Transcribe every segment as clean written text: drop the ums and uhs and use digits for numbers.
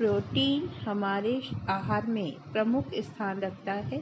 Protein हमारे आहार में प्रमुख स्थान रखता है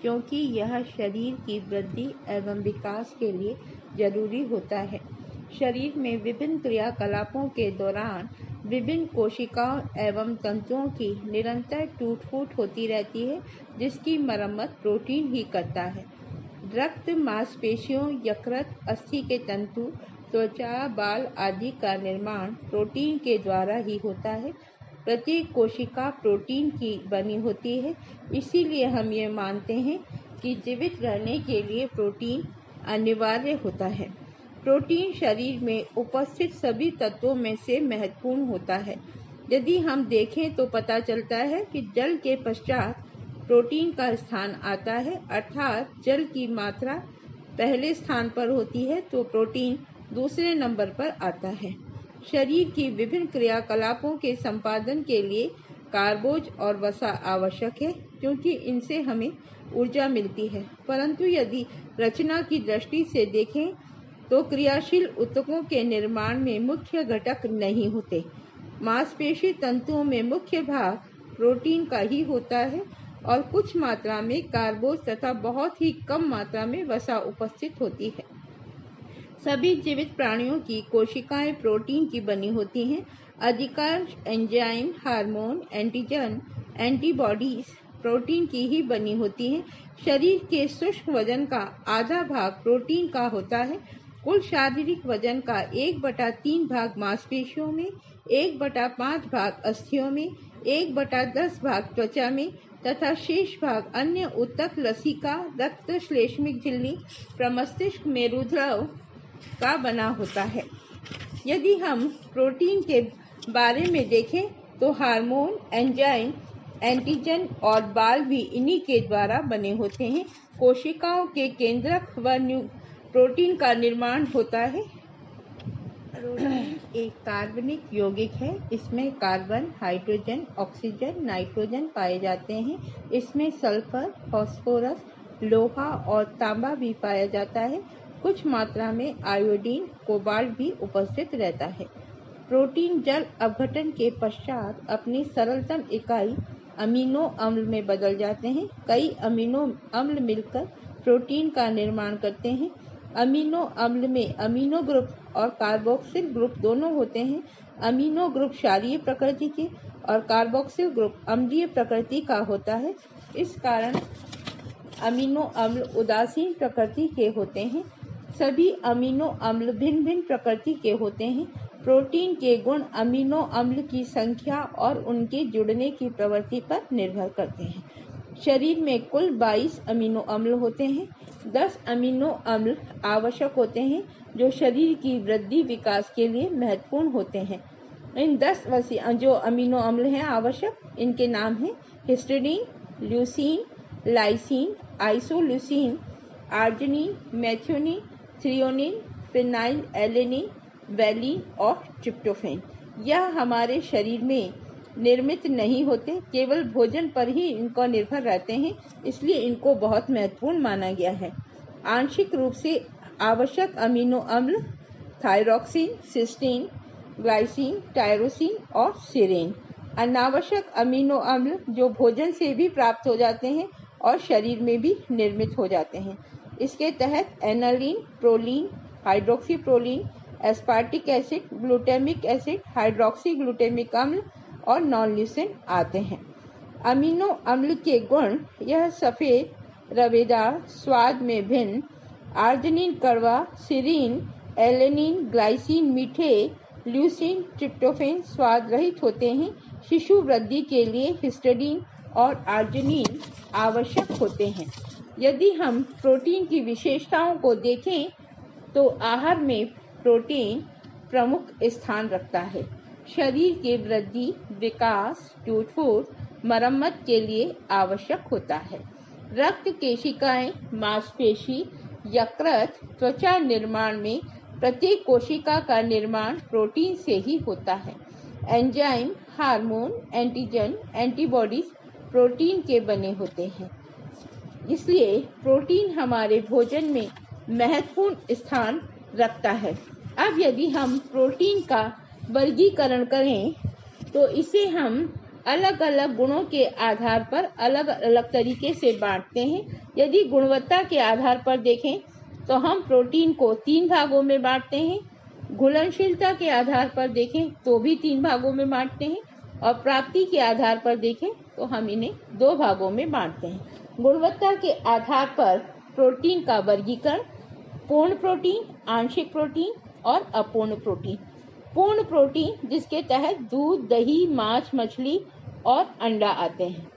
क्योंकि यह शरीर की वृद्धि एवं विकास के लिए जरूरी होता है। शरीर में विभिन्न क्रियाकलापों के दौरान विभिन्न कोशिकाओं एवं तंतुओं की निरंतर टूट-फूट होती रहती है, जिसकी मरम्मत प्रोटीन ही करता है। रक्त, मांसपेशियों, यकृत, अस्थि के तंतु, त्वचा, बाल आदि का निर्माण प्रोटीन के द्वारा ही होता है। प्रत्येक कोशिका प्रोटीन की बनी होती है, इसीलिए हम ये मानते हैं कि जीवित रहने के लिए प्रोटीन अनिवार्य होता है। प्रोटीन शरीर में उपस्थित सभी तत्वों में से महत्वपूर्ण होता है। यदि हम देखें तो पता चलता है कि जल के पश्चात प्रोटीन का स्थान आता है, अर्थात जल की मात्रा पहले स्थान पर होती है तो प्रोटीन दूसरे नंबर पर आता है। शरीर की विभिन्न क्रियाकलापों के संपादन के लिए कार्बोज और वसा आवश्यक है, क्योंकि इनसे हमें ऊर्जा मिलती है। परंतु यदि रचना की दृष्टि से देखें तो क्रियाशील ऊतकों के निर्माण में मुख्य घटक नहीं होते। मांसपेशी तंतुओं में मुख्य भाग प्रोटीन का ही होता है और कुछ मात्रा में कार्बोज तथा बहुत ही कम मात्रा में वसा उपस्थित होती है। सभी जीवित प्राणियों की कोशिकाएं प्रोटीन की बनी होती हैं। अधिकांश enzyme, hormone, antigen, antibodies protein की ही बनी होती हैं। शरीर के सूक्ष्म वजन का आधा भाग प्रोटीन का होता है। कुल शारीरिक वजन का 1/3 भाग मांसपेशियों में, 1/5 भाग अस्थियों में, 1/10 भाग त्वचा में तथा शेष भाग अन्य ऊतक, लसिका, रक्त, श्लेष्मिक झिल्ली, प्रमस्तिष्क, मेरुद्रव का बना होता है। यदि हम प्रोटीन के बारे में देखें तो हार्मोन, एंजाइम, एंटीजन और बाल भी इन्हीं के द्वारा बने होते हैं। कोशिकाओं के केंद्रक व प्रोटीन का निर्माण होता है। प्रोटीन एक कार्बनिक यौगिक है। इसमें कार्बन, हाइड्रोजन, ऑक्सीजन, नाइट्रोजन पाए जाते हैं। इसमें सल्फर, फास्फोरस, लोहा और तांबा भी पाया जाता है। कुछ मात्रा में आयोडीन, कोबाल्ट भी उपस्थित रहता है। प्रोटीन जल अपघटन के पश्चात अपनी सरलतम इकाई अमीनो अम्ल में बदल जाते हैं। कई अमीनो अम्ल मिलकर प्रोटीन का निर्माण करते हैं। अमीनो अम्ल में अमीनो ग्रुप और कार्बोक्सिल ग्रुप दोनों होते हैं। अमीनो ग्रुप क्षारीय प्रकृति के और कार्बोक्सिल ग्रुप अम्लीय प्रकृति का होता है। इस कारण अमीनो अम्ल उदासीन प्रकृति के होते हैं। सभी अमीनो अम्ल भिन्न भिन्न प्रकृति के होते हैं। प्रोटीन के गुण अमीनो अम्ल की संख्या और उनके जुड़ने की प्रवृत्ति पर निर्भर करते हैं। शरीर में कुल 22 अमीनो अम्ल होते हैं। 10 अमीनो अम्ल आवश्यक होते हैं जो शरीर की वृद्धि विकास के लिए महत्वपूर्ण होते हैं। इन 10 जो अमीनो अम्ल हैं आवश्यक, इनके नाम हैं histidine, leucine, lysine, isoleucine, arginine, methionine, threonine, phenyl alanine, valine और ट्रिप्टोफैन। यह हमारे शरीर में निर्मित नहीं होते, केवल भोजन पर ही इनको निर्भर रहते हैं, इसलिए इनको बहुत महत्वपूर्ण माना गया है। आंशिक रूप से आवश्यक अमीनो अम्ल थायरॉक्सिन, सिस्टीन, ग्लाइसिन, टायरोसिन और सेरीन। अनावश्यक अमीनो अम्ल जो भोजन से भी प्राप्त हो जाते हैं और शरीर में भी निर्मित हो जाते हैं। इसके तहत alanine, proline, hydroxyproline, aspartic acid, glutamic acid, hydroxy glutamic अम्ल और नॉन-ल्यूसीन आते हैं। अमीनो अम्ल के गुण: यह सफेद, रवेदार, स्वाद में भिन्न, आर्जिनिन कड़वा, सीरीन, एलेनिन, ग्लाइसिन मीठे, ल्यूसीन, ट्रिप्टोफैन स्वाद रहित होते हैं। शिशु वृद्धि के लिए हिस्टिडीन और आर्जिनिन आवश्यक होते हैं। यदि हम प्रोटीन की विशेषताओं को देखें तो आहार में प्रोटीन प्रमुख स्थान रखता है। शरीर के वृद्धि, विकास, टूट-फूट, मरम्मत के लिए आवश्यक होता है। रक्त केशिकाएं, मांसपेशी, यकृत, त्वचा निर्माण में प्रत्येक कोशिका का निर्माण प्रोटीन से ही होता है। Enzyme, hormone, antigen, antibodies protein के बने होते हैं। इसलिए प्रोटीन हमारे भोजन में महत्वपूर्ण स्थान रखता है। अब यदि हम प्रोटीन का वर्गीकरण करें तो इसे हम अलग अलग गुणों के आधार पर अलग अलग तरीके से बांटते हैं। यदि गुणवत्ता के आधार पर देखें तो हम प्रोटीन को 3 भागों में बांटते हैं। घुलनशीलता के आधार पर देखें तो भी 3 भागों में बांटते हैं और प्राप्ति के आधार पर देखें तो हम इन्हें 2 भागों में बांटते हैं। गुणवत्ता के आधार पर प्रोटीन का वर्गीकरण: पूर्ण प्रोटीन, आंशिक प्रोटीन और अपूर्ण प्रोटीन। पूर्ण प्रोटीन जिसके तहत दूध, दही, मांस, मछली और अंडा आते हैं।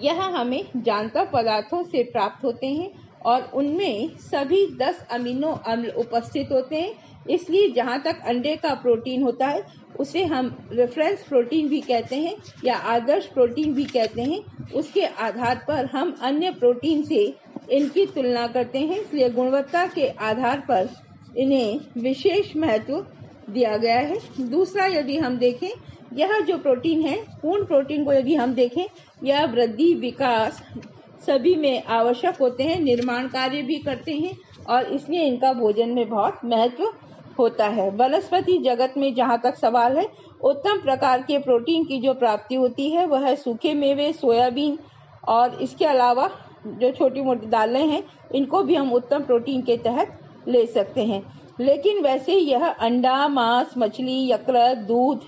यह हमें जानवर पदार्थों से प्राप्त होते हैं और उनमें सभी 10 अमीनो अम्ल उपस्थित होते हैं। इसलिए जहाँ तक अंडे का प्रोटीन होता है उसे हम रेफरेंस प्रोटीन भी कहते हैं या आदर्श प्रोटीन भी कहते हैं। उसके आधार पर हम अन्य प्रोटीन से इनकी तुलना करते हैं। इसलिए गुणवत्ता के आधार पर इन्हें विशेष महत्व दिया गया है। दूसरा, यदि हम देखें, यह जो प्रोटीन है, पूर्ण प्रोटीन को यदि हम देखें, यह वृद्धि, विकास सभी में आवश्यक होते हैं, निर्माण कार्य भी करते हैं और इसलिए इनका भोजन में बहुत महत्व होता है। वनस्पति जगत में जहाँ तक सवाल है, उत्तम प्रकार के प्रोटीन की जो प्राप्ति होती है वह सूखे मेवे, सोयाबीन और इसके अलावा जो छोटी मोटी दालें हैं इनको भी हम उत्तम प्रोटीन के तहत ले सकते हैं। लेकिन वैसे यह अंडा, मांस, मछली, यकृत, दूध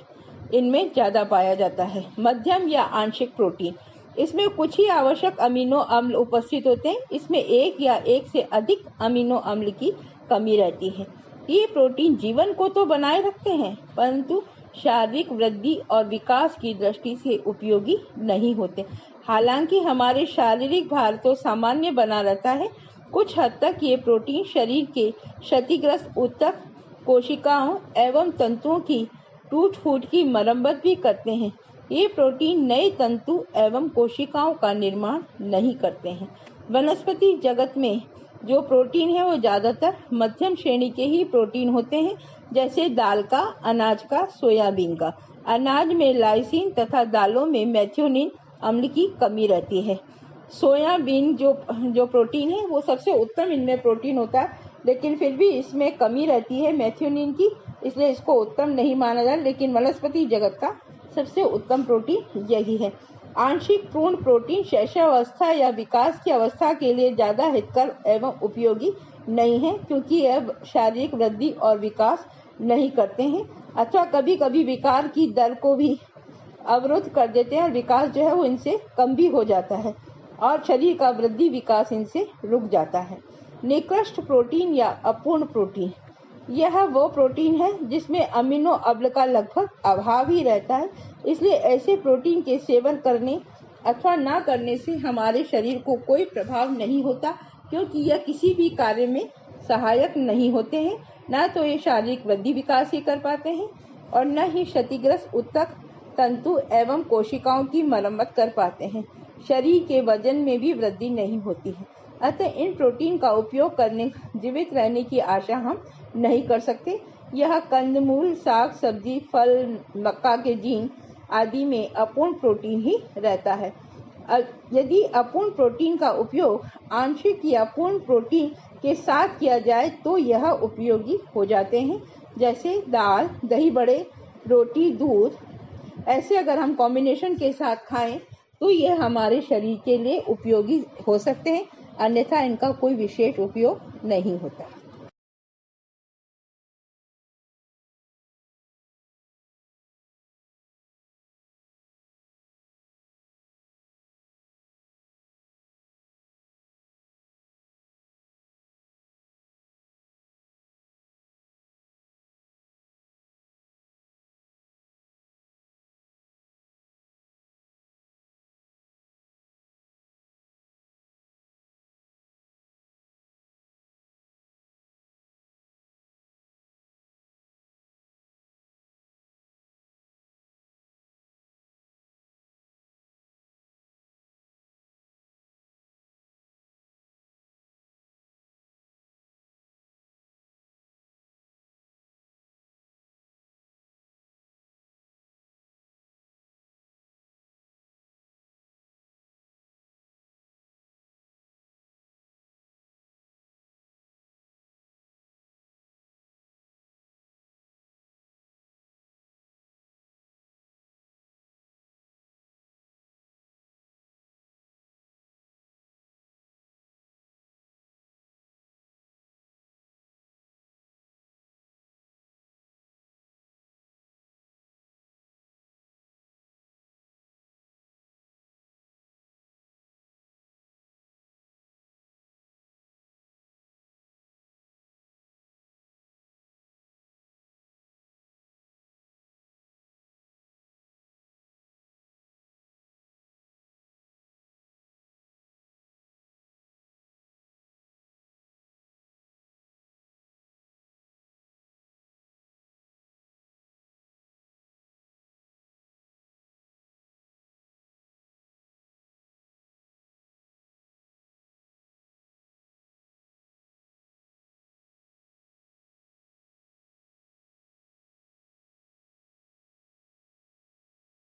इनमें ज़्यादा पाया जाता है। मध्यम या आंशिक प्रोटीन, इसमें कुछ ही आवश्यक अमीनो अम्ल उपस्थित होते हैं। इसमें एक या एक से अधिक अमीनो अम्ल की कमी रहती है। ये प्रोटीन जीवन को तो बनाए रखते हैं परंतु शारीरिक वृद्धि और विकास की दृष्टि से उपयोगी नहीं होते। हालांकि हमारे शारीरिक भार तो सामान्य बना रहता है, कुछ हद तक ये प्रोटीन शरीर के क्षतिग्रस्त ऊतक, कोशिकाओं एवं तंतुओं की टूट फूट की मरम्मत भी करते हैं। ये प्रोटीन नए तंतु एवं कोशिकाओं का निर्माण नहीं करते हैं। वनस्पति जगत में जो प्रोटीन है वो ज़्यादातर मध्यम श्रेणी के ही प्रोटीन होते हैं, जैसे दाल का, अनाज का, सोयाबीन का। अनाज में लाइसिन तथा दालों में मेथियोनिन अम्ल की कमी रहती है। सोयाबीन जो प्रोटीन है वो सबसे उत्तम इनमें प्रोटीन होता है, लेकिन फिर भी इसमें कमी रहती है मेथियोनिन की, इसलिए इसको उत्तम नहीं माना जाए। लेकिन वनस्पति जगत का सबसे उत्तम प्रोटीन यही है। आंशिक पूर्ण प्रोटीन शैशवावस्था या विकास की अवस्था के लिए ज्यादा हितकर एवं उपयोगी नहीं है, क्योंकि यह शारीरिक वृद्धि और विकास नहीं करते हैं अथवा कभी कभी विकार की दर को भी अवरुद्ध कर देते हैं और विकास जो है वो इनसे कम भी हो जाता है और शरीर का वृद्धि विकास इनसे रुक जाता है। निकृष्ट प्रोटीन या अपूर्ण प्रोटीन, यह वो प्रोटीन है जिसमें अमीनो अम्ल का लगभग अभाव ही रहता है। इसलिए ऐसे प्रोटीन के सेवन करने अथवा ना करने से हमारे शरीर को कोई प्रभाव नहीं होता, क्योंकि यह किसी भी कार्य में सहायक नहीं होते हैं। न तो ये शारीरिक वृद्धि विकास ही कर पाते हैं और न ही क्षतिग्रस्त ऊतक, तंतु एवं कोशिकाओं की मरम्मत कर पाते हैं। शरीर के वजन में भी वृद्धि नहीं होती है। अतः इन प्रोटीन का उपयोग करने जीवित रहने की आशा हम नहीं कर सकते। यह कंदमूल, साग सब्जी, फल, मक्का के जीन आदि में अपूर्ण प्रोटीन ही रहता है। यदि अपूर्ण प्रोटीन का उपयोग आंशिक या पूर्ण प्रोटीन के साथ किया जाए तो यह उपयोगी हो जाते हैं, जैसे दाल, दही बड़े, रोटी, दूध। ऐसे अगर हम कॉम्बिनेशन के साथ खाएं तो यह हमारे शरीर के लिए उपयोगी हो सकते हैं, अन्यथा इनका कोई विशेष उपयोग नहीं होता।